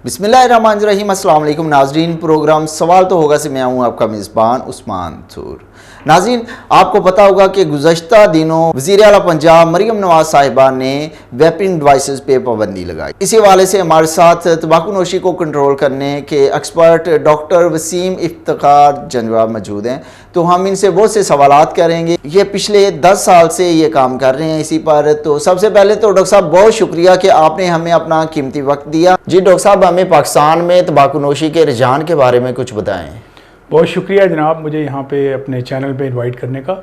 बिस्मिल्लाहिर्रहमानिर्रहीम। अस्सलाम वालेकुम नाजरीन। प्रोग्राम सवाल तो होगा से मैं हूँ आपका मेज़बान उस्मान थूर। नाजरीन, आपको पता होगा कि गुज़श्ता दिनों वज़ीर आला पंजाब मरियम नवाज साहिबा ने वेपिंग डिवाइसेस पे पाबंदी लगाई। इसी हवाले से हमारे साथ तंबाकू नोशी को कंट्रोल करने के एक्सपर्ट डॉक्टर वसीम इफ्तिखार जनवा मौजूद हैं, तो हम इनसे बहुत से सवालात करेंगे। ये पिछले 10 साल से ये काम कर रहे हैं इसी पर। तो सबसे पहले तो डॉक्टर साहब बहुत शुक्रिया कि आपने हमें अपना कीमती वक्त दिया। जी डॉक्टर साहब, हमें पाकिस्तान में तंबाकू नोशी के रुझान के बारे में कुछ बताएं। बहुत शुक्रिया जनाब, मुझे यहाँ पे अपने चैनल पे इनवाइट करने का।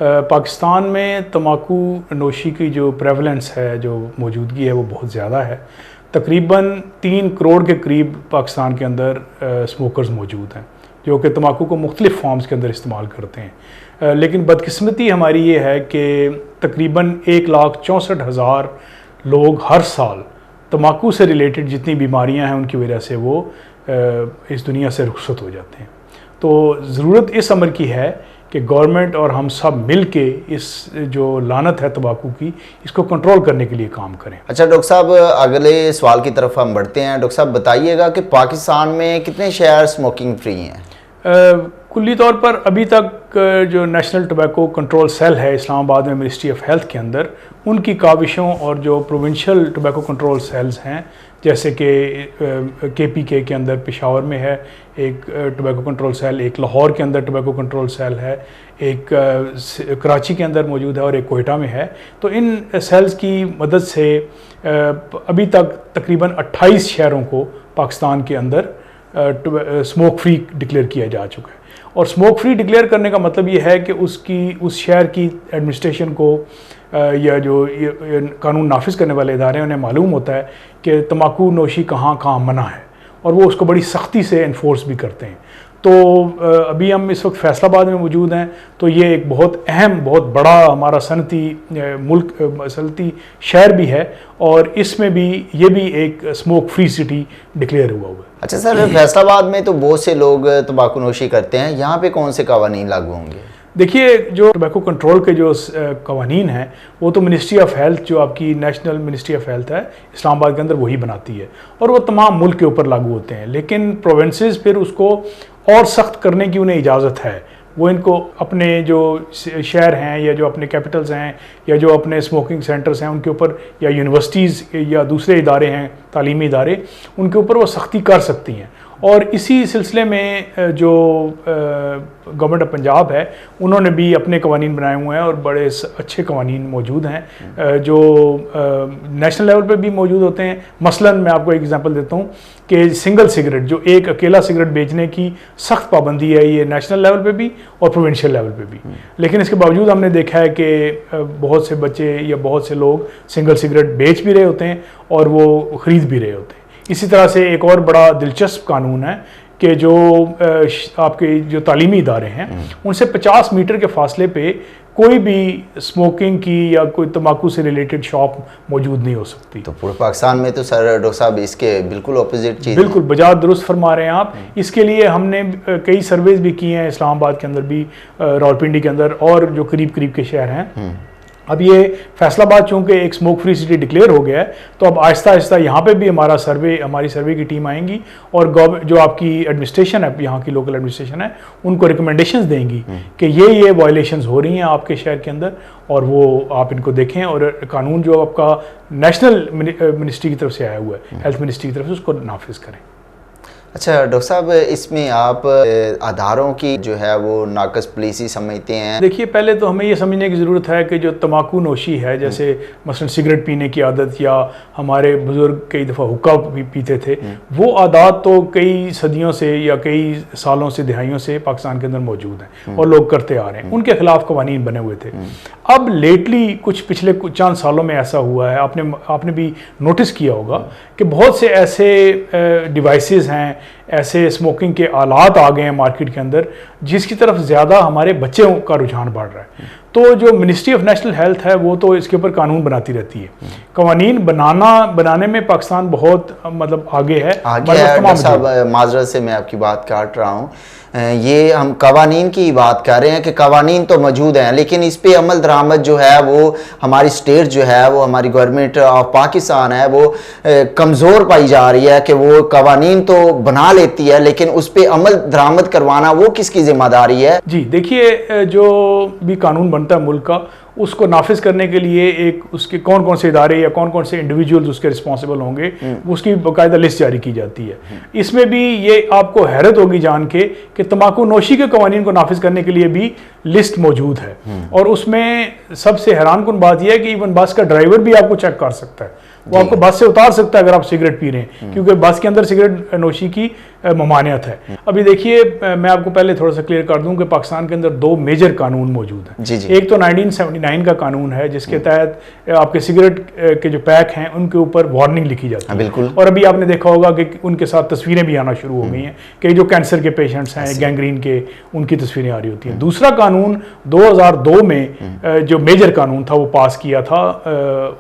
पाकिस्तान में तंबाकू नोशी की जो प्रेवलेंस है, जो मौजूदगी है, वो बहुत ज़्यादा है। तकरीबन 3 करोड़ के करीब पाकिस्तान के अंदर स्मोकर्स मौजूद हैं जो कि तंबाकू को मुख्तलिफ़ फॉर्म्स के अंदर इस्तेमाल करते हैं। लेकिन बदकिस्मती हमारी ये है कि तकरीबन 1,64,000 लोग हर साल तंबाकू से रिलेटेड जितनी बीमारियां हैं उनकी वजह से वो इस दुनिया से रुखसत हो जाते हैं। तो ज़रूरत इस अमर की है कि गवर्नमेंट और हम सब मिल के इस जो लानत है तंबाकू की, इसको कंट्रोल करने के लिए काम करें। अच्छा डॉक्टर साहब, अगले सवाल की तरफ हम बढ़ते हैं। डॉक्टर साहब बताइएगा कि पाकिस्तान में कितने शहर स्मोकिंग फ्री हैं? कुल्ली तौर पर अभी तक जो नेशनल टोबैको कंट्रोल सेल है इस्लामाबाद में मिनिस्ट्री ऑफ हेल्थ के अंदर, उनकी काविशों और जो प्रोविंशियल टोबैको कंट्रोल सेल्स हैं, जैसे कि KPK के अंदर पेशावर में है एक टोबैको कंट्रोल सेल, एक लाहौर के अंदर टोबैको कंट्रोल सेल है, एक कराची के अंदर मौजूद है और एक कोयटा में है। तो इन सेल्स की मदद से अभी तक तकरीबन 28 शहरों को पाकिस्तान के अंदर स्मोक फ्री डिक्लेयर किया जा चुका है। और स्मोक फ्री डिक्लेयर करने का मतलब ये है कि उस शहर की एडमिनिस्ट्रेशन को या जो कानून नाफिज करने वाले इदारे हैं उन्हें मालूम होता है कि तंबाकू नोशी कहाँ कहाँ मना है, और वो उसको बड़ी सख्ती से इन्फोर्स भी करते हैं। तो अभी हम इस वक्त फैसलाबाद में मौजूद हैं, तो ये एक बहुत अहम, बहुत बड़ा हमारा सनती शहर भी है, और इसमें भी ये भी एक स्मोक फ्री सिटी डिक्लेयर हुआ है। अच्छा सर, फैसलाबाद में तो बहुत से लोग तंबाकू नोशी करते हैं, यहाँ पे कौन से कानून लागू होंगे? देखिए, जो टोबैको कंट्रोल के जो कवानीन हैं वो तो मिनिस्ट्री ऑफ हेल्थ, जो आपकी नेशनल मिनिस्ट्री ऑफ हेल्थ है इस्लामाबाद के अंदर, वही बनाती है और वो तमाम मुल्क के ऊपर लागू होते हैं। लेकिन प्रोविंसेस फिर उसको और सख्त करने की उन्हें इजाज़त है। वो इनको अपने जो शहर हैं या जो अपने कैपिटल्स हैं या जो अपने स्मोकिंग सेंटर्स हैं उनके ऊपर, या यूनिवर्सिटीज़ या दूसरे इदारे हैं, तालीमी इदारे, उनके ऊपर वो सख्ती कर सकती हैं। और इसी सिलसिले में जो गवर्नमेंट ऑफ पंजाब है उन्होंने भी अपने कवानीन बनाए हुए हैं और बड़े अच्छे कवानीन मौजूद हैं जो नेशनल लेवल पे भी मौजूद होते हैं। मसलन मैं आपको एक एग्जांपल देता हूँ कि सिंगल सिगरेट, जो एक अकेला सिगरेट बेचने की सख्त पाबंदी है, ये नेशनल लेवल पे भी और प्रोविंशियल लेवल पे भी। लेकिन इसके बावजूद हमने देखा है कि बहुत से बच्चे या बहुत से लोग सिंगल सिगरेट बेच भी रहे होते हैं और वो ख़रीद भी रहे होते हैं। इसी तरह से एक और बड़ा दिलचस्प कानून है कि जो आपके जो तालीमी इदारे हैं उनसे 50 मीटर के फासले पे कोई भी स्मोकिंग की या कोई तंबाकू से रिलेटेड शॉप मौजूद नहीं हो सकती। तो पूरे पाकिस्तान में तो सर डॉक्टर साहब इसके बिल्कुल अपोजिट चीज़। बिल्कुल बजात दुरुस्त फरमा रहे हैं आप। इसके लिए हमने कई सर्वेज भी किए हैं, इस्लामाबाद के अंदर भी, रावलपिंडी के अंदर, और जो करीब करीब के शहर हैं। अब ये फैसलाबाद चूँकि एक स्मोक फ्री सिटी डिक्लेयर हो गया है, तो अब आहिस्ता आहिस्ता यहाँ पे भी हमारी सर्वे की टीम आएंगी और जो आपकी एडमिनिस्ट्रेशन है, यहाँ की लोकल एडमिनिस्ट्रेशन है, उनको रिकमेंडेशंस देंगी कि ये वायलेशंस हो रही हैं आपके शहर के अंदर, और वो आप इनको देखें और कानून जो आपका नेशनल मिनिस्ट्री की तरफ से आया हुआ है, हेल्थ मिनिस्ट्री की तरफ से, उसको नाफिज करें। अच्छा डॉक्टर साहब, इसमें आप आधारों की जो है वो नाकस पॉलिसी समझते हैं? देखिए, पहले तो हमें ये समझने की ज़रूरत है कि जो तंबाकू नोशी है, जैसे मसलन सिगरेट पीने की आदत, या हमारे बुज़ुर्ग कई दफ़ा हुक्का भी पीते थे, वो आदत तो कई सदियों से या कई सालों से, दिहाइयों से पाकिस्तान के अंदर मौजूद हैं और लोग करते आ रहे हैं। उनके खिलाफ कवानीन बने हुए थे। अब लेटली पिछले चंद सालों में ऐसा हुआ है, आपने भी नोटिस किया होगा कि बहुत से ऐसे डिवाइसेस हैं, ऐसे स्मोकिंग के आलात आ गए हैं मार्केट के अंदर जिसकी तरफ ज़्यादा हमारे बच्चों का रुझान बढ़ रहा है। तो जो मिनिस्ट्री ऑफ नेशनल हेल्थ है वो तो इसके ऊपर कानून बनाती रहती है। कवानीन बनाने में पाकिस्तान बहुत मतलब आगे है। डॉक्टर साहब माजरत से मैं आपकी बात काट रहा हूँ, ये हम कवानीन की बात कर रहे हैं कि कवानीन तो मौजूद हैं, लेकिन इस पे अमल दरामद जो है वो हमारी स्टेट जो है वो हमारी गवर्नमेंट ऑफ पाकिस्तान है वो कमज़ोर पाई जा रही है कि वो कवानीन तो बना लेती है लेकिन उस पे अमल दरामद करवाना वो किसकी जिम्मेदारी है? जी देखिए, जो भी कानून बनता है मुल्क का उसको नाफिज करने के लिए एक उसके कौन कौन से इदारे या कौन कौन से इंडिविजुअल्स उसके रिस्पॉन्सिबल होंगे उसकी बाकायदा लिस्ट जारी की जाती है। इसमें भी ये आपको हैरत होगी जान के कि तंबाकू नोशी के कवानीन को नाफिज करने के लिए भी लिस्ट मौजूद है और उसमें सबसे हैरानकुन बात यह है कि इवन बस का ड्राइवर भी आपको चेक कर सकता है, वो आपको बस से उतार सकता है अगर आप सिगरेट पी रहे हैं, क्योंकि बस के अंदर सिगरेट नोशी की ममानियत है। अभी देखिए, मैं आपको पहले थोड़ा सा क्लियर कर दूं कि पाकिस्तान के अंदर दो मेजर कानून मौजूद हैं। जी। एक तो 1979 का कानून है जिसके तहत आपके सिगरेट के जो पैक हैं उनके ऊपर वार्निंग लिखी जाती है। बिल्कुल। और अभी आपने देखा होगा कि उनके साथ तस्वीरें भी आना शुरू हो गई हैं कि जो कैंसर के पेशेंट्स हैं, गैंग्रीन के, उनकी तस्वीरें आ रही होती हैं। दूसरा कानून 2002 में जो मेजर कानून था वो पास किया था,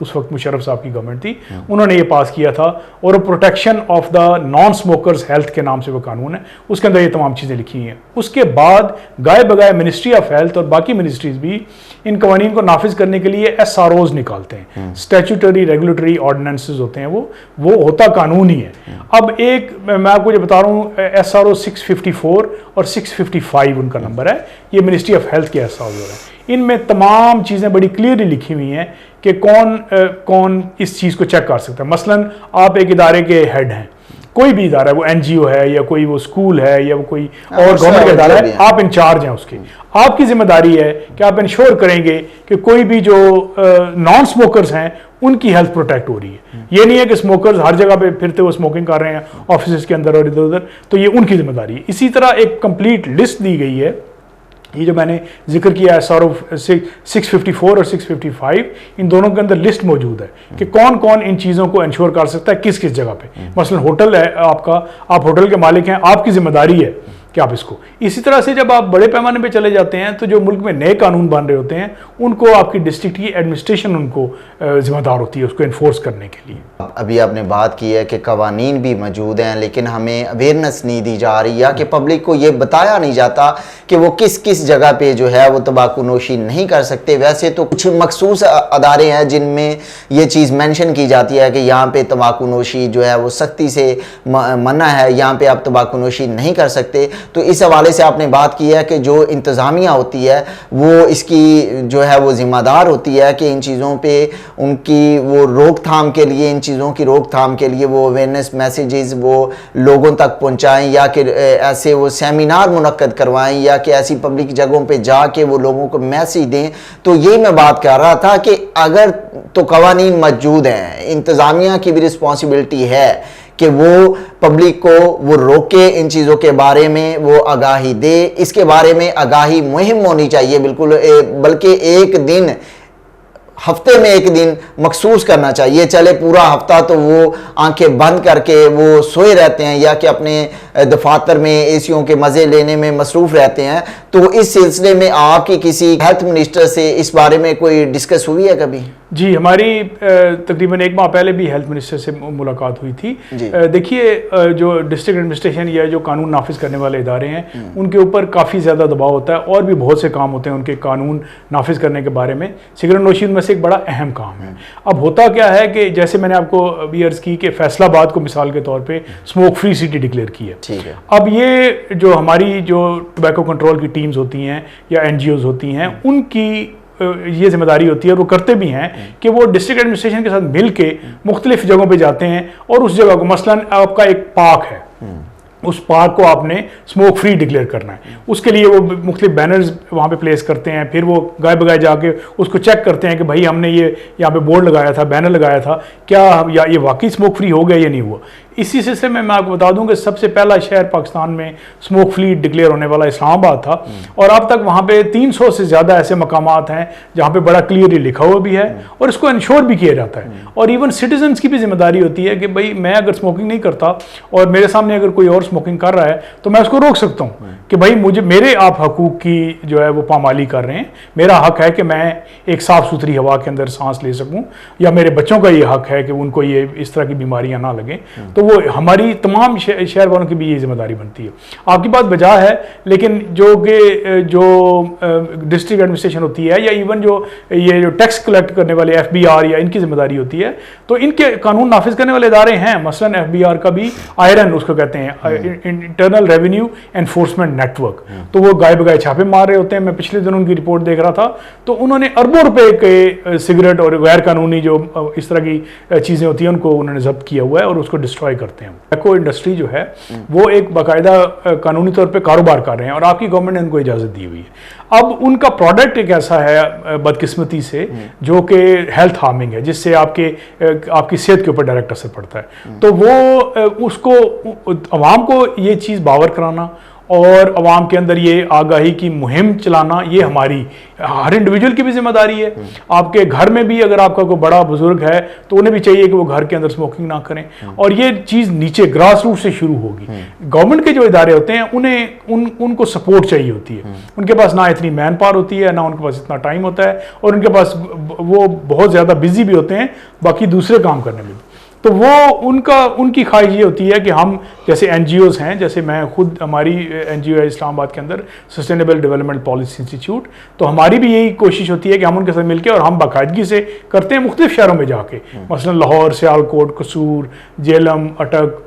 उस वक्त मुशर्रफ साहब की गवर्नमेंट थी, उन्होंने ये पास किया था और protection of the non smokers health के नाम से वो कानून है, उसके अंदर ये तमाम चीज़ें लिखी हैं। उसके बाद गाय बगाए मिनिस्ट्री ऑफ हेल्थ और बाकी मिनिस्ट्रीज भी इन कवानीन को नाफिज करने के लिए SROs निकालते हैं, स्टैट्यूटरी रेगुलेटरी ऑर्डिनेंसेस होते हैं, वो होता कानून ही है। अब एक मैं आपको जो बता रहा हूँ, SRO 654 और 655 उनका नंबर है, ये मिनिस्ट्री ऑफ हेल्थ के SROs हैं। इनमें तमाम चीज़ें बड़ी क्लियरली लिखी हुई हैं कि कौन इस चीज़ को चेक कर सकता है। मसलन आप एक इदारे के हेड हैं, कोई भी इदारा है, वो NGO है या कोई वो स्कूल है या वो कोई और गवर्नमेंट का इदारा है, आप इंचार्ज हैं उसके। आपकी जिम्मेदारी है कि आप इंश्योर करेंगे कि कोई भी जो नॉन स्मोकर्स हैं उनकी हेल्थ प्रोटेक्ट हो रही है। ये नहीं है कि स्मोकर्स हर जगह पे फिरते हुए स्मोकिंग कर रहे हैं ऑफिस के अंदर और इधर उधर, तो ये उनकी जिम्मेदारी है। इसी तरह एक कंप्लीट लिस्ट दी गई है, ये जो मैंने जिक्र किया है SRO 654 और 655, इन दोनों के अंदर लिस्ट मौजूद है कि कौन कौन इन चीज़ों को इंश्योर कर सकता है किस किस जगह पे। मसलन होटल है आपका, आप होटल के मालिक हैं, आपकी जिम्मेदारी है कि आप इसको। इसी तरह से जब आप बड़े पैमाने पे चले जाते हैं तो जो मुल्क में नए कानून बन रहे होते हैं उनको आपकी डिस्ट्रिक्ट की एडमिनिस्ट्रेशन उनको जिम्मेदार होती है उसको इन्फोर्स करने के लिए। अभी आपने बात की है कि कवानीन भी मौजूद हैं लेकिन हमें अवेयरनेस नहीं दी जा रही या कि पब्लिक को ये बताया नहीं जाता कि वो किस किस जगह पे जो है वो तंबाकू नोशी नहीं कर सकते। वैसे तो कुछ मखसूस अदारे हैं जिनमें ये चीज़ मेंशन की जाती है कि यहाँ पे तंबाकू नोशी जो है वो सख्ती से मना है, यहाँ पे आप तंबाकू नोशी नहीं कर सकते। तो इस हवाले से आपने बात की है कि जो इंतज़ामिया होती है वो इसकी जो है वो ज़िम्मेदार होती है कि इन चीज़ों पे उनकी वो रोकथाम के लिए, इन चीज़ों की रोकथाम के लिए वो अवेयरनेस मैसेजेस वो लोगों तक पहुंचाएं या कि ऐसे वो सेमिनार मुनक्कद करवाएं या कि ऐसी पब्लिक जगहों पे जाके वो लोगों को मैसेज दें। तो यही मैं बात कर रहा था कि अगर तो कवानीन मौजूद हैं, इंतज़ामिया की भी रिस्पॉन्सिबिलिटी है कि वो पब्लिक को वो रोके, इन चीज़ों के बारे में वो आगाही दे, इसके बारे में आगाही मुहिम होनी चाहिए बिल्कुल, बल्कि एक दिन हफ्ते में एक दिन मखसूस करना चाहिए। चले पूरा हफ्ता तो वो आंखें बंद करके वो सोए रहते हैं या कि अपने दफातर में एसियों के मज़े लेने में मसरूफ़ रहते हैं। तो इस सिलसिले में आपकी किसी हेल्थ मिनिस्टर से इस बारे में कोई डिस्कस हुई है कभी? जी, हमारी तकरीबन एक माह पहले भी हेल्थ मिनिस्टर से मुलाकात हुई थी। देखिए, जो डिस्ट्रिक्ट एडमिनिस्ट्रेशन या जो कानून नाफिज करने वाले इदारे हैं उनके ऊपर काफ़ी ज़्यादा दबाव होता है और भी बहुत से काम होते हैं उनके कानून नाफिज करने के बारे में। सिगरेट नोशी में से एक बड़ा अहम काम है। अब होता क्या है कि जैसे मैंने आपको अभी अर्ज़ की कि फैसलाबाद को मिसाल के तौर पर स्मोक फ्री सिटी डिक्लेयर की है। ठीक है। अब ये जो हमारी जो टोबैको कंट्रोल की टीम्स होती हैं या NGOs होती हैं उनकी ये जिम्मेदारी होती है, वो करते भी हैं कि वो डिस्ट्रिक्ट एडमिनिस्ट्रेशन के साथ मिल के मुख्तलिफ जगहों पे जाते हैं और उस जगह को, मसलन आपका एक पार्क है, उस पार्क को आपने स्मोक फ्री डिक्लेयर करना है, उसके लिए वो मुख्तलिफ बैनर्स वहाँ पे प्लेस करते हैं। फिर वो गाय बगाए जाके उसको चेक करते हैं कि भाई हमने ये यहाँ पे बोर्ड लगाया था, बैनर लगाया था, क्या या ये वाकई स्मोक फ्री हो गया या नहीं हुआ। इसी सिलसिले में मैं आपको बता दूं कि सबसे पहला शहर पाकिस्तान में स्मोक फ्री डिक्लेयर होने वाला इस्लामाबाद था, और अब तक वहाँ पे 300 से ज़्यादा ऐसे मकामात हैं जहाँ पे बड़ा क्लियरली लिखा हुआ भी है और इसको इंश्योर भी किया जाता है। और इवन सिटीजन्स की भी जिम्मेदारी होती है कि भाई मैं अगर स्मोकिंग नहीं करता और मेरे सामने अगर कोई और स्मोकिंग कर रहा है तो मैं उसको रोक सकता हूँ कि भाई मुझे मेरे आप हकूक़ की जो है वो पामाली कर रहे हैं, मेरा हक है कि मैं एक साफ़ सुथरी हवा के अंदर सांस ले सकूं, या मेरे बच्चों का ये हक है कि उनको ये इस तरह की बीमारियां ना लगें। तो वो हमारी तमाम शहर वालों की भी ये जिम्मेदारी बनती है। आपकी बात बजा है, लेकिन जो डिस्ट्रिक्ट एडमिनिस्ट्रेशन होती है या इवन जो टैक्स कलेक्ट करने वाले FBR या इनकी जिम्मेदारी होती है, तो इनके कानून नाफिज करने वाले इदारे हैं। मसलन FBR का भी आयरन उसको कहते हैं, इंटरनल रेवेन्यू एनफोर्समेंट नेटवर्क, तो वो गाय बगाए छापे मार रहे होते हैं। मैं पिछले दिन उनकी रिपोर्ट देख रहा था, तो उन्होंने अरबों रुपए के सिगरेट और गैर कानूनी जो इस तरह की चीज़ें होती हैं उनको उन्होंने जब्त किया हुआ है और उसको डिस्ट्रॉय करते हैं। टबैको इंडस्ट्री जो है वो एक बाकायदा कानूनी तौर पे कारोबार कर रहे हैं और आपकी गवर्नमेंट ने उनको इजाज़त दी हुई है। अब उनका प्रोडक्ट एक ऐसा है बदकिस्मती से जो कि हेल्थ हार्मिंग है, जिससे आपकी सेहत के ऊपर डायरेक्ट असर पड़ता है। तो वो उसको अवाम को ये चीज़ बावर कराना और अवाम के अंदर ये आगाही की मुहिम चलाना, ये हमारी हर इंडिविजुअल की भी जिम्मेदारी है। आपके घर में भी अगर आपका कोई बड़ा बुजुर्ग है तो उन्हें भी चाहिए कि वो घर के अंदर स्मोकिंग ना करें, और ये चीज़ नीचे ग्रास रूट से शुरू होगी। गवर्नमेंट के जो इदारे होते हैं उनको सपोर्ट चाहिए होती है। उनके पास ना इतनी मैन पावर होती है, ना उनके पास इतना टाइम होता है, और उनके पास वो बहुत ज़्यादा बिजी भी होते हैं बाकी दूसरे काम करने में। तो वो उनकी ख्वाहिश ये होती है कि हम जैसे NGOs हैं, जैसे मैं खुद, हमारी NGO है इस्लामाबाद के अंदर सस्टेनेबल डेवलपमेंट पॉलिसी इंस्टीट्यूट, तो हमारी भी यही कोशिश होती है कि हम उनके साथ मिलकर, और हम बाकायदगी से करते हैं मुख्तलिफ शहरों में जाके, मसलन लाहौर, सियालकोट, कसूर, जेलम, अटक,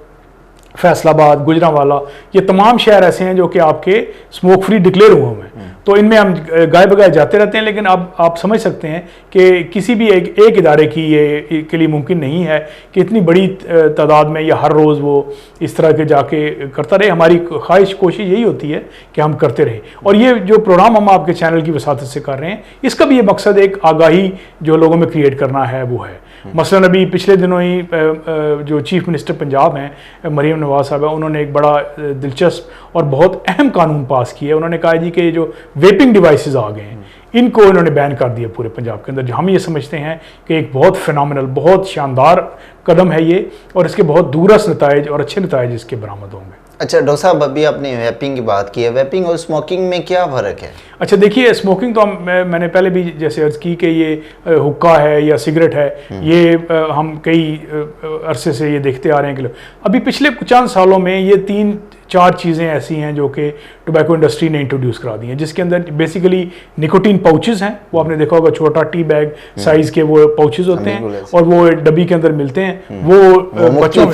फैसलाबाद, गुजरांवाला, ये तमाम शहर ऐसे हैं जो कि आपके स्मोक फ्री डिक्लेयर हुए हैं। तो इनमें हम गाय बगाए जाते रहते हैं, लेकिन अब आप समझ सकते हैं कि किसी भी एक इदारे की ये के लिए मुमकिन नहीं है कि इतनी बड़ी तादाद में या हर रोज़ वो इस तरह के जाके करता रहे। हमारी ख्वाहिश, कोशिश यही होती है कि हम करते रहें। और ये जो प्रोग्राम हम आपके चैनल की वसातत से कर रहे हैं, इसका भी ये मकसद एक आगाही जो लोगों में क्रिएट करना है वो है। मसलन अभी पिछले दिनों ही जो चीफ मिनिस्टर पंजाब हैं मरीम नवाज साहब, उन्होंने एक बड़ा दिलचस्प और बहुत अहम कानून पास किया है। उन्होंने कहा जी कि जो वेपिंग डिवाइसेस आ गए हैं इनको इन्होंने बैन कर दिया पूरे पंजाब के अंदर। हम ये समझते हैं कि एक बहुत फिनोमिनल, बहुत शानदार कदम है ये, और इसके बहुत दूरस्थ नताइज और अच्छे नताइज इसके बरामद होंगे। अच्छा डॉक्टर साहब, अभी आपने वेपिंग की बात की है, वेपिंग और स्मोकिंग में क्या फ़र्क है? अच्छा देखिए, स्मोकिंग तो मैंने पहले भी जैसे अर्ज़ की कि ये हुक्का है या सिगरेट है, ये हम कई अरसे से ये देखते आ रहे हैं कि अभी पिछले चंद सालों में ये 3-4 चीज़ें ऐसी हैं जो कि टोबैको इंडस्ट्री ने इंट्रोड्यूस करा दी हैं, जिसके अंदर बेसिकली निकोटीन पाउचेस हैं। वो आपने देखा होगा, छोटा टी बैग साइज़ के वो पाउचेस होते हैं और वो डब्बी के अंदर मिलते हैं। वो बच्चों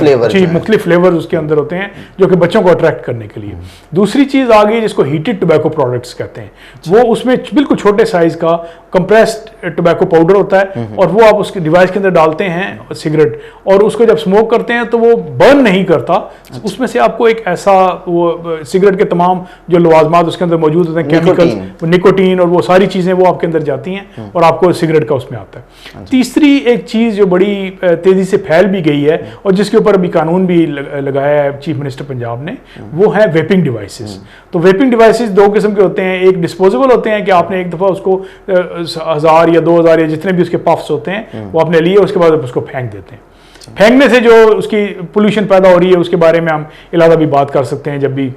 मुख्तलिफ फ्लेवर उसके अंदर होते हैं जो कि बच्चों को अट्रैक्ट करने के लिए। दूसरी चीज़ आ गई जिसको हीटेड टोबैको प्रोडक्ट्स कहते हैं। वो उसमें बिल्कुल छोटे साइज़ का कंप्रेस्ड टोबैको पाउडर होता है और वो आप उसके डिवाइस के अंदर डालते हैं सिगरेट, और उसको जब स्मोक करते हैं तो वो बर्न नहीं करता। उसमें से आपको एक ऐसा वो सिगरेट के तमाम जो लवाजमात उसके अंदर मौजूद होते हैं, केमिकल्स, निकोटीन और वो सारी चीज़ें वो आपके अंदर जाती हैं और आपको सिगरेट का उसमें आता है। तीसरी एक चीज़ जो बड़ी तेज़ी से फैल भी गई है और जिसके ऊपर अभी कानून भी लगाया है चीफ मिनिस्टर पंजाब ने, वो है वेपिंग डिवाइसेस। तो वेपिंग डिवाइसेस 2 किस्म के होते हैं। एक डिस्पोजेबल होते हैं कि आपने एक दफ़ा उसको 1000 या 2000 या जितने भी उसके पफ्स होते हैं वो आपने लिए, उसके बाद आप उसको फेंक देते हैं। फेंकने से जो उसकी पोल्यूशन पैदा हो रही है उसके बारे में हम इलादा भी बात कर सकते हैं जब भी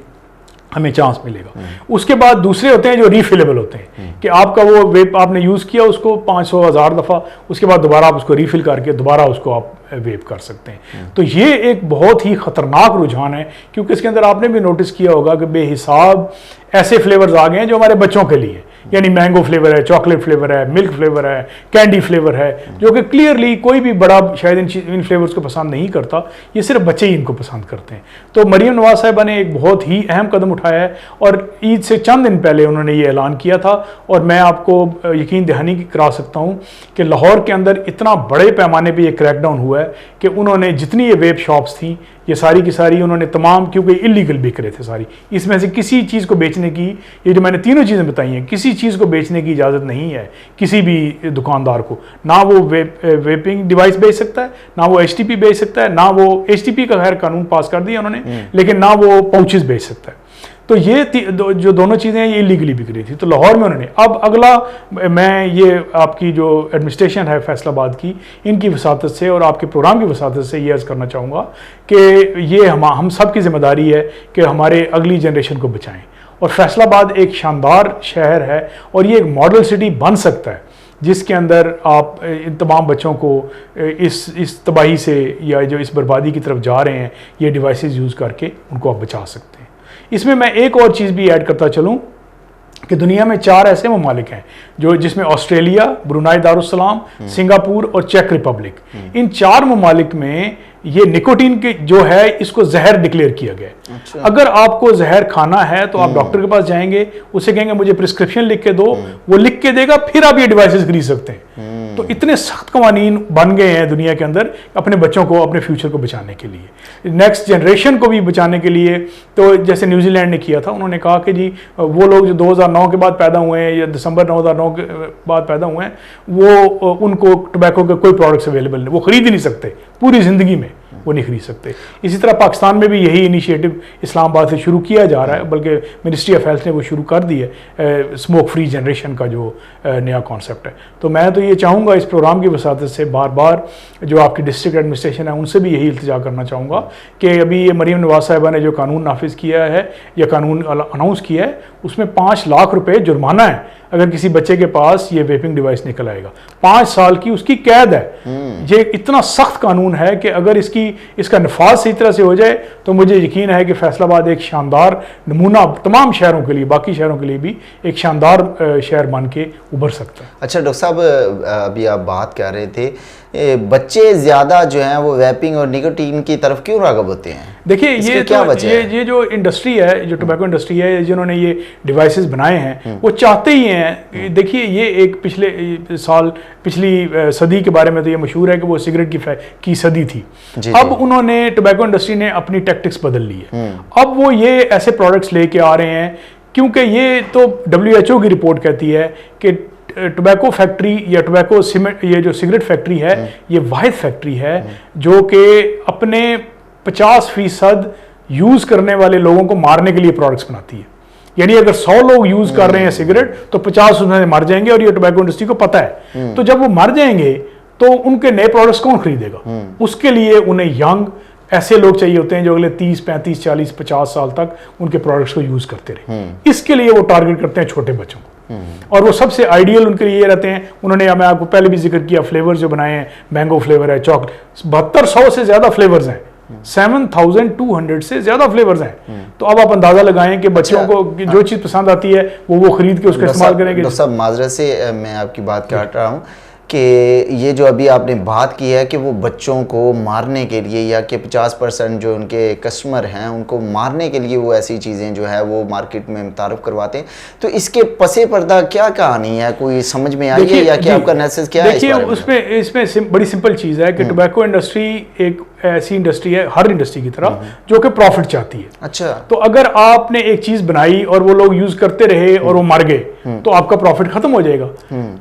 हमें चांस मिलेगा। उसके बाद दूसरे होते हैं जो रीफिलेबल होते हैं कि आपका वो वेप आपने यूज़ किया उसको 500-1000 दफ़ा, उसके बाद दोबारा आप उसको रीफिल करके दोबारा उसको आप वेप कर सकते हैं। तो ये एक बहुत ही ख़तरनाक रुझान है, क्योंकि इसके अंदर आपने भी नोटिस किया होगा कि बेहिसाब ऐसे फ्लेवर्स आ गए हैं जो हमारे बच्चों के लिए, यानी मैंगो फ्लेवर है, चॉकलेट फ्लेवर है, मिल्क फ्लेवर है, कैंडी फ्लेवर है, जो कि क्लियरली कोई भी बड़ा शायद इन फ्लेवर्स को पसंद नहीं करता, ये सिर्फ बच्चे ही इनको पसंद करते हैं। तो मरीम नवाज साहिबा ने एक बहुत ही अहम कदम उठाया है और ईद से चंद दिन पहले उन्होंने ये ऐलान किया था। और मैं आपको यकीन दहानी करा सकता हूँ कि लाहौर के अंदर इतना बड़े पैमाने पर यह क्रैकडाउन हुआ है कि उन्होंने जितनी ये वेप शॉप्स थी ये सारी की सारी उन्होंने तमाम, क्योंकि इलीगल बिक रहे थे सारी, इसमें से किसी चीज़ को बेचने की, ये जो मैंने तीनों चीज़ें बताई हैं, किसी चीज़ को बेचने की इजाज़त नहीं है किसी भी दुकानदार को। ना वो वेपिंग डिवाइस बेच सकता है, ना वो HTP बेच सकता है, ना वो HTP का खैर कानून पास कर दिया उन्होंने, लेकिन ना वो पाउचेस बेच सकता है। तो ये जो दोनों चीज़ें हैं ये इलीगली बिक रही थी। तो लाहौर में उन्होंने, अब अगला मैं ये आपकी जो एडमिनिस्ट्रेशन है फैसलाबाद की, इनकी वसातत से और आपके प्रोग्राम की वसातत से ये अर्ज़ करना चाहूँगा कि ये हम सब की जिम्मेदारी है कि हमारे अगली जनरेशन को बचाएं। और फैसलाबाद एक शानदार शहर है और ये एक मॉडल सिटी बन सकता है जिसके अंदर आप इन तमाम बच्चों को इस तबाही से या जो इस बर्बादी की तरफ जा रहे हैं ये डिवाइसेस यूज़ करके उनको आप बचा सकते हैं। इसमें मैं एक और चीज़ भी ऐड करता चलूँ कि दुनिया में 4 ऐसे ममालिक हैं जिसमें ऑस्ट्रेलिया, ब्रुनाई दारुस्सलाम, सिंगापुर और चेक रिपब्लिक, इन 4 ममालिक में ये निकोटीन के जो है इसको जहर डिक्लेयर किया गया है। अच्छा। अगर आपको जहर खाना है तो आप डॉक्टर के पास जाएंगे, उसे कहेंगे मुझे प्रिस्क्रिप्शन लिख के दो, वो लिख के देगा, फिर आप ये डिवाइसेस खरीद सकते हैं। तो इतने सख्त कवानीन बन गए हैं दुनिया के अंदर अपने बच्चों को, अपने फ्यूचर को बचाने के लिए, नेक्स्ट जनरेशन को भी बचाने के लिए। तो जैसे न्यूजीलैंड ने किया था, उन्होंने कहा कि जी वो लोग जो 2009 के बाद पैदा हुए हैं या दिसंबर 2009 के बाद पैदा हुए हैं, वो उनको टोबैको के कोई प्रोडक्ट्स अवेलेबल नहीं, वो खरीद ही नहीं सकते, पूरी ज़िंदगी में वो नहीं खरीद सकते। इसी तरह पाकिस्तान में भी यही इनिशिएटिव इस्लामाबाद से शुरू किया जा रहा है, बल्कि मिनिस्ट्री ऑफ हेल्थ ने वो शुरू कर दी है, स्मोक फ्री जनरेशन का जो नया कॉन्सेप्ट है। तो मैं तो ये चाहूँगा इस प्रोग्राम की वसातत से बार बार जो आपकी डिस्ट्रिक्ट एडमिनिस्ट्रेशन है उनसे भी यही इल्तिजा करना चाहूँगा कि अभी ये मरीम नवाज साहिबा ने जो कानून नाफिज किया है या कानून अनाउंस किया है, उसमें 5 लाख रुपए जुर्माना है अगर किसी बच्चे के पास ये वेपिंग डिवाइस निकल आएगा, 5 साल की उसकी कैद है। ये इतना सख्त कानून है कि अगर इसका नफाज सही तरह से हो जाए तो मुझे यकीन है कि फैसलाबाद एक शानदार नमूना तमाम शहरों के लिए, बाकी शहरों के लिए भी एक शानदार शहर बन के उभर सकता है। अच्छा डॉक्टर साहब, अभी आप बात कर रहे थे बच्चे ज़्यादा जो हैं वो वेपिंग और निकोटीन की तरफ क्यों राग़िब होते हैं? देखिए ये जो इंडस्ट्री है, जो टोबैको इंडस्ट्री है, जिन्होंने ये डिवाइसेस बनाए हैं वो चाहते ही हैं। देखिए ये एक पिछली सदी के बारे में तो ये मशहूर है कि वो सिगरेट की सदी थी। अब उन्होंने टोबैको इंडस्ट्री ने अपनी टैक्टिक्स बदल ली है। अब वो ये ऐसे प्रोडक्ट्स लेके आ रहे हैं, क्योंकि ये तो WHO की रिपोर्ट कहती है कि टोबैको फैक्ट्री या टोबैको सीमेंट, ये जो सिगरेट फैक्ट्री है ये वाहिद फैक्ट्री है जो कि अपने 50% यूज़ करने वाले लोगों को मारने के लिए प्रोडक्ट्स बनाती है। यानी अगर 100 लोग यूज़ कर रहे हैं सिगरेट तो 50 उसमें मर जाएंगे और ये टोबैको इंडस्ट्री को पता है। तो जब वो मर जाएंगे तो उनके नए प्रोडक्ट्स कौन खरीदेगा? उसके लिए उन्हें यंग ऐसे लोग चाहिए होते हैं जो अगले 30, 35, 40, 50 साल तक उनके प्रोडक्ट्स को यूज़ करते रहे। इसके लिए वो टारगेट करते हैं छोटे बच्चों को, और वो सबसे आइडियल उनके लिए रहते हैं। उन्होंने, मैं आपको पहले भी जिक्र किया, फ्लेवर्स जो बनाए हैं, मैंगो फ्लेवर है, चॉकलेट, 7200 से ज़्यादा फ्लेवर्स हैं, 7200 से ज़्यादा फ्लेवर्स हैं। तो अब आप अंदाज़ा लगाएं कि बच्चों को जो चीज़ पसंद आती है वो खरीद के उसका इस्तेमाल करेंगे। सब माजरत से मैं आपकी बात काट रहा हूँ कि ये जो अभी आपने बात की है कि वो बच्चों को मारने के लिए या कि 50% जो उनके कस्टमर हैं उनको मारने के लिए वो ऐसी चीज़ें जो है वो मार्केट में मुतारफ़ करवाते हैं, तो इसके पसे पर्दा क्या कहानी है, कोई समझ में आई है या कि आपका मैसेज क्या है? देखिए इसमें बड़ी सिंपल चीज़ है कि टोबैको इंडस्ट्री एक ऐसी इंडस्ट्री है, हर इंडस्ट्री की तरह, जो कि प्रॉफिट चाहती है। अच्छा, तो अगर आपने एक चीज़ बनाई और वो लोग यूज़ करते रहे और वो मर गए तो आपका प्रॉफिट खत्म हो जाएगा।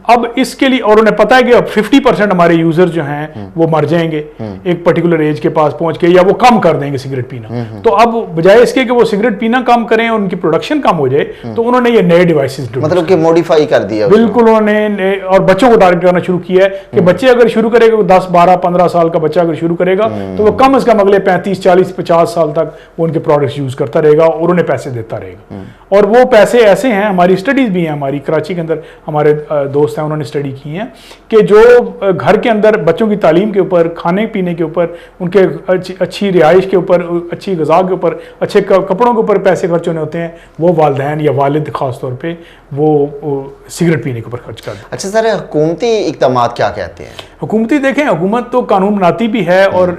अब इसके लिए, और उन्हें पता है कि 50% हमारे यूजर जो हैं वो मर जाएंगे एक पर्टिकुलर एज के पास पहुंच के, या वो कम कर देंगे सिगरेट पीना। तो अब बजाय इसके कि वो सिगरेट पीना कम करें और उनकी प्रोडक्शन कम हो जाए, तो उन्होंने ये नए डिवाइसेस, मतलब कि मॉडिफाई कर दिया बिल्कुल उन्होंने, और बच्चों को टारगेट करना शुरू किया है कि बच्चे अगर शुरू करेगा, 10, 12, 15 साल का बच्चा अगर शुरू करेगा तो वो कम से कम अगले 35, 40, 50 साल तक वो उनके प्रोडक्ट्स यूज करता रहेगा और उन्हें पैसे देता रहेगा। और वो पैसे ऐसे हैं, हमारी स्टडीज भी हैं, हमारी कराची के अंदर हमारे दोस्त हैं, उन्होंने स्टडी की है कि जो घर के अंदर बच्चों की तालीम के ऊपर, खाने पीने के ऊपर, उनके अच्छी रिहाइश के ऊपर, अच्छी ग़िज़ा के ऊपर, अच्छे कपड़ों के ऊपर पैसे खर्च होने होते हैं, वो वालिदैन या वालिद ख़ास तौर पे वो सिगरेट पीने के ऊपर खर्च करते हैं। अच्छा सर, हुकूमती इक़दामात क्या कहते हैं? हुकूमती, देखें, हुकूमत तो कानून बनाती भी है और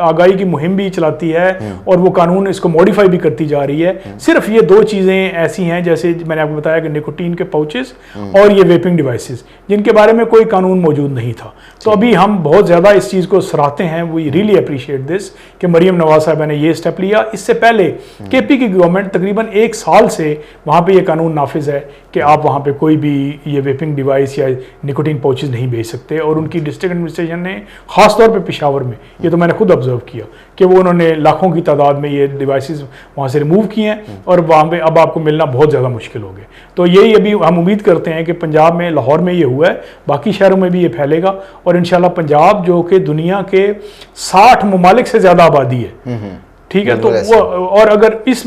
आगाही की मुहिम भी चलाती है और वो कानून इसको मॉडिफाई भी करती जा रही है। सिर्फ ये दो चीज़ें ऐसी हैं, जैसे मैंने आपको बताया कि निकोटीन के पाउचेस और ये वेपिंग डिवाइसेस, जिनके बारे में कोई कानून मौजूद नहीं था। तो अभी हम बहुत ज़्यादा इस चीज़ को सराहते हैं, वी रियली अप्रिशिएट दिस कि मरियम नवाज साहिबा ने ये स्टेप लिया। इससे पहले केपी की गवर्नमेंट तकरीबन 1 साल से वहाँ पे ये कानून नाफिज है कि आप वहाँ पे कोई भी ये वेपिंग डिवाइस या निकोटीन पाउचेस नहीं बेच सकते। और उनकी डिस्ट्रिक्ट एडमिनिस्ट्रेशन ने ख़ास तौर पे पेशावर में, ये तो मैंने खुद ऑब्जर्व किया कि वो उन्होंने लाखों की तादाद में ये डिवाइसेस वहाँ से रिमूव किए हैं और वहाँ पे अब आपको मिलना बहुत ज़्यादा मुश्किल हो गया। तो यही अभी हम उम्मीद करते हैं कि पंजाब में, लाहौर में ये हुआ है, बाकी शहरों में भी ये फैलेगा और इंशाल्लाह पंजाब जो कि दुनिया के 60 ममालिक से ज़्यादा आबादी है, ठीक है, तो वो, और अगर इस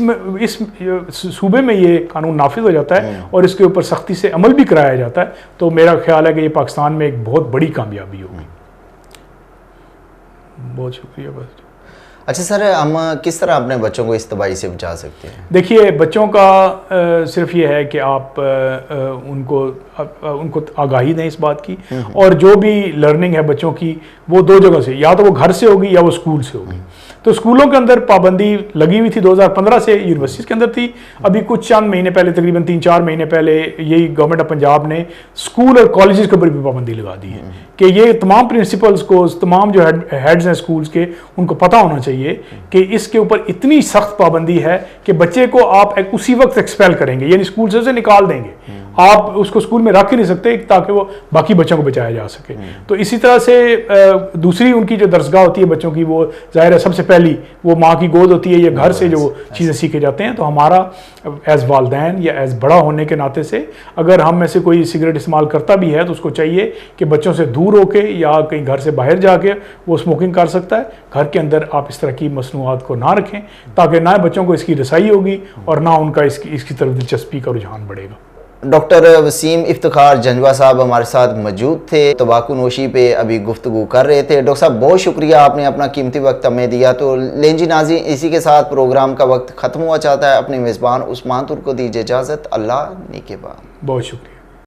सूबे में ये कानून नाफिज हो जाता है और इसके ऊपर सख्ती से अमल भी कराया जाता है, तो मेरा ख्याल है कि ये पाकिस्तान में एक बहुत बड़ी कामयाबी होगी। बहुत शुक्रिया। बस अच्छा सर, हम किस तरह अपने बच्चों को इस तबाही से बचा सकते हैं? देखिए, बच्चों का सिर्फ ये है कि आप उनको आगाही दें इस बात की, और जो भी लर्निंग है बच्चों की वो 2 जगह से, या तो वो घर से होगी या वो स्कूल से होगी। तो स्कूलों के अंदर पाबंदी लगी हुई थी 2015 से, यूनिवर्सिटीज़ के अंदर थी। अभी कुछ चंद महीने पहले, तकरीबन 3-4 महीने पहले, यही गवर्नमेंट ऑफ पंजाब ने स्कूल और कॉलेजेस के ऊपर भी पाबंदी लगा दी है कि ये तमाम प्रिंसिपल्स को, तमाम जो हेड्स हैं स्कूल्स के, उनको पता होना चाहिए कि इसके ऊपर इतनी सख्त पाबंदी है कि बच्चे को आप उसी वक्त एक्सपेल करेंगे, यानी स्कूल से उसे निकाल देंगे। आप उसको स्कूल में रख ही नहीं सकते ताकि वो बाकी बच्चों को बचाया जा सके। तो इसी तरह से दूसरी उनकी जो दरसगाह होती है बच्चों की, वो ज़ाहिर है सबसे पहली वो माँ की गोद होती है, या घर से जो चीज़ें सीखे जाते हैं। तो हमारा एज़ वालदैन या एज़ बड़ा होने के नाते से, अगर हम में से कोई सिगरेट इस्तेमाल करता भी है तो उसको चाहिए कि बच्चों से दूर होके या कहीं घर से बाहर जाके वो स्मोकिंग कर सकता है। घर के अंदर आप इस तरह की मसनूआत को ना रखें, ताकि ना बच्चों को इसकी रसाई होगी और ना उनका इसकी तरफ दिलचस्पी का रुझान बढ़ेगा। डॉक्टर वसीम इफ्तिखार जंजवा साहब हमारे साथ मौजूद थे, तंबाकू नोशी पे अभी गुफ्तगू कर रहे थे। डॉक्टर साहब, बहुत शुक्रिया, आपने अपना कीमती वक्त हमें दिया। तो लेंजी नाज़रीन, इसी के साथ प्रोग्राम का वक्त ख़त्म हुआ चाहता है। अपने मेज़बान उस्मान तुर को दीजिए इजाज़त। अल्लाह निगहबान। बहुत शुक्रिया।